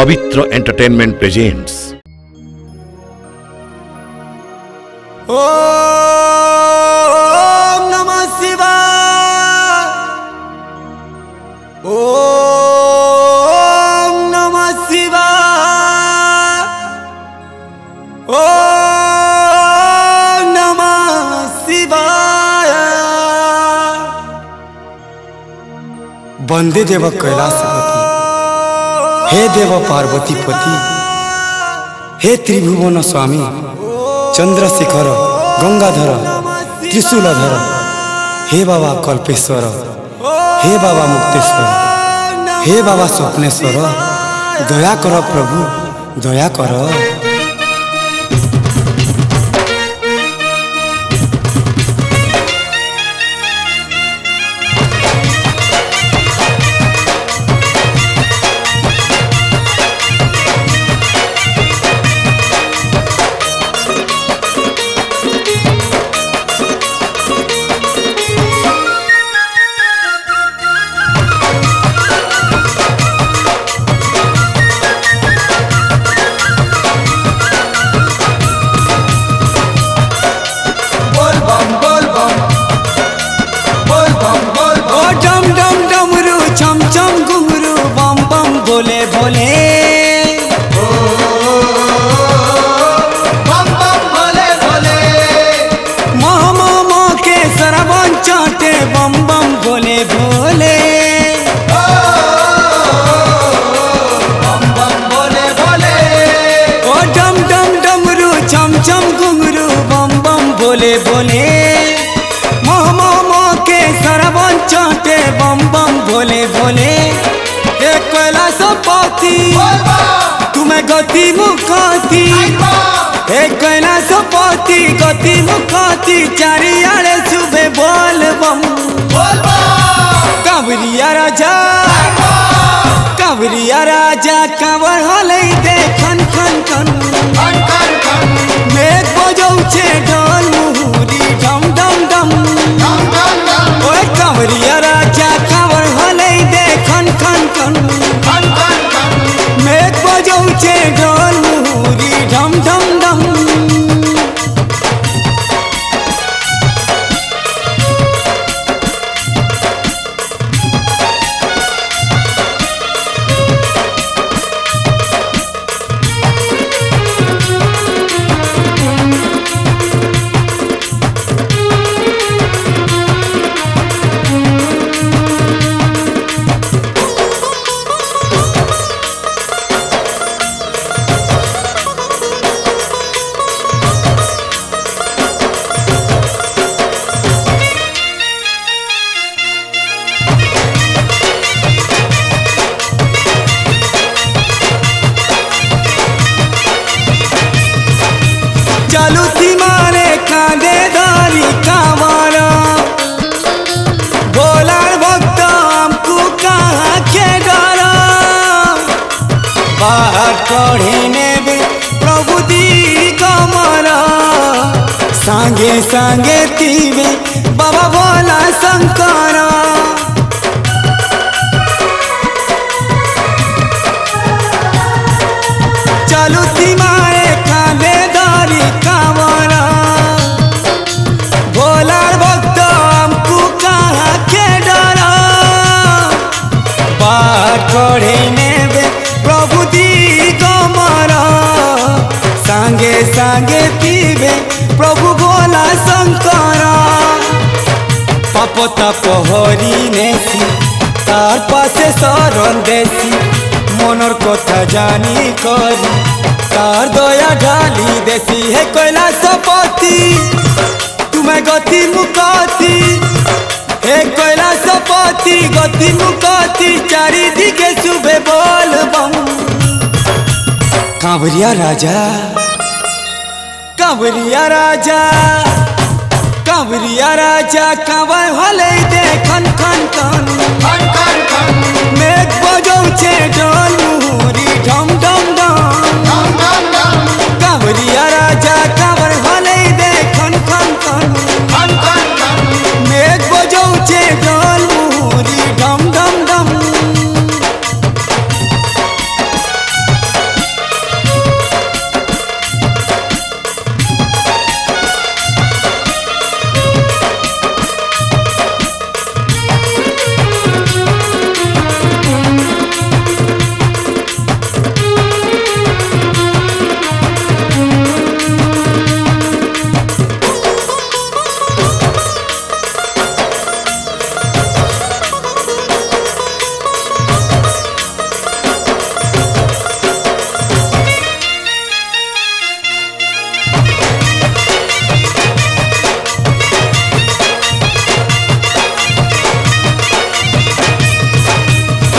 पवित्र entertainment presents. ओम नमः शिवाय। ओम नमः शिवाय। ओम नमः शिवाय। वंदे देव कैलासपति, हे देव पार्वती पति, हे त्रिभुवन स्वामी, चंद्रशेखर गंगाधर त्रिशूलधर, हे बाबा कल्पेश्वर, हे बाबा मुक्तेश्वर, हे बाबा स्वप्नेश्वर, दया कर प्रभु, दया कर। बोले बोले बम बम बोले बोले, मोह के सरवन चाटे बम बम बोले बोले, बम बम बोले बोले। ओ डम डम डमरू चम चम घुंघरू बम बम बोले बोले, मोह के सरवन चाटे बम बम बोले बोले। कैलासपति तुम्हें गति मुखाती, हे कैलासपति गति मुखाती, चारियाड़े सुबह बोल बम कांवरिया राजा, कांवरिया राजा कांवर हले दे खन खन खन, मेघ बजौछे ढोल मुहुरी डम डम डम, ओए कांवरिया राजा कांवर हले दे खन खन खन, मेघ बजौछे ढोल मुहुरी ढम ढम ढम। चलुती मारे कांदे दारी कांवरा, बोलार भक्त हमको कहाँ के डरा, बाहर कढ़ी नेबे प्रभु दी कमरा, सांगे सांगे तीवे बाबा भोला शंकरा। चलुती मारे कांदे दारी कांवरा, भोलार भक्त हमको कहाँ के डरा, बाहर कढ़े नेबे प्रभु दी कमरा, सांगे सांगे पीबे प्रभु भोला शंकरा। पाप ताप हरि नेसी तार पासे शरण देसी, मनर कथा जानी करी तार दया ढाली देसी, हे कैलासपति तुम्हें गति मुकाती, हे कैलासपति गति मुकाती, चारि दिगे सुबह बोल बम कांवरिया राजा, कांवरिया राजा, कांवरिया राजा कांवर हले दे खन खन खन, मेघ बजौछे ढोल मुहुरी ढम ढम ढम, कांवरिया राजा कांवर हले दे खन खन खन, मेघ बजौछे ढोल मुहुरी ढम ढम ढम।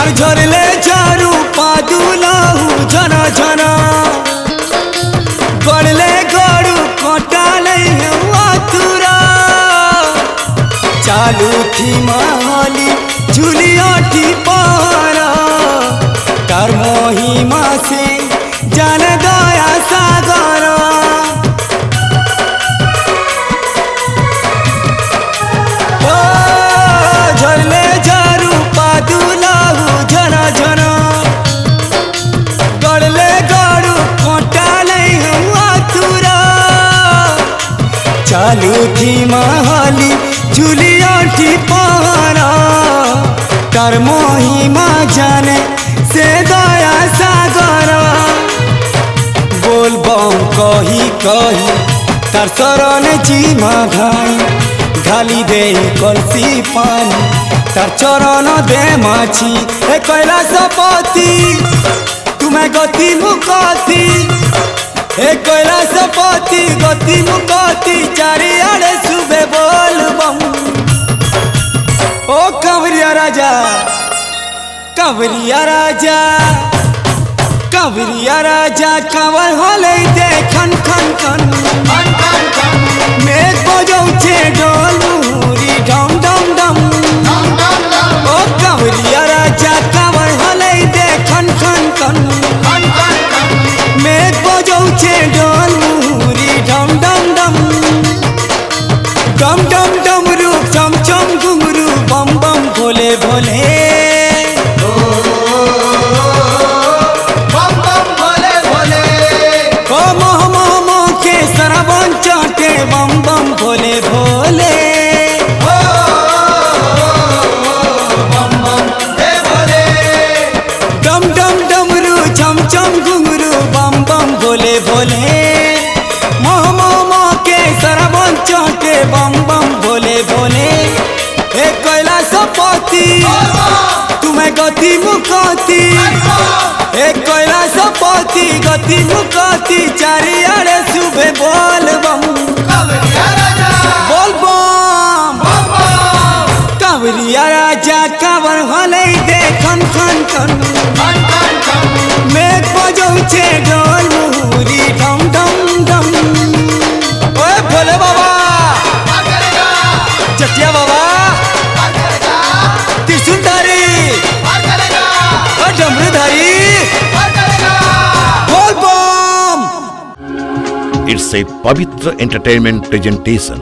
झर झरले झारू पादुलाहू झना झना गड़ले गड़ू कटाले आतुरा चालू थी माली झुलियाटी पारा तार महिमा से जान गया सागर झरले झारू पादुलाहू झना झना गड़ले गड़ू कटाले आतुरा चालू थी माली झुलियाटी पारा तार महिमा जाने से दया सागर बोल बम कही कही तार शरण जीमा घाई ढाली दे कलसी पानी तार चरण दे माछी ए कैलाशपति तुम्हें गति मुकती ए कैलाशपति गति मुकती चारियाड़े सुबह बोल बम ओ कंवरिया राजा कंवरिया राजा कंवरिया राजा कंवर होले दे खन खन खन मेघ बजौछे ढोल मुहुरी डम डम डम ओ कंवरिया राजा कंवर होले दे खन खन खन मेघ बजौछे ढोल मुहुरी डम डम डम डम डम डमरू चम चम घुंघरू बम बम भोले भोले बम बम भोले भोले बम बम हे भोले डम डम डमरू चम चम घुंघरू बम बम भोले भोले मोह मोह के सरबन चौटे बम बम भोले भोले हे कैलाशपति तुम्हें गति मुकती हे कैलाशपति गति मुकती चारियाड़े सुबह बोल बम बोल बम कंवरिया राजा कंवर होले दे खन खन खन मेघ बजौछे ढोल मुहुरी डम डम डम ओए भोले बाबा चटिया बाबा त्रिशूलधारी ओ डमरूधारी बोल बम It's a Pavitra Entertainment presentation.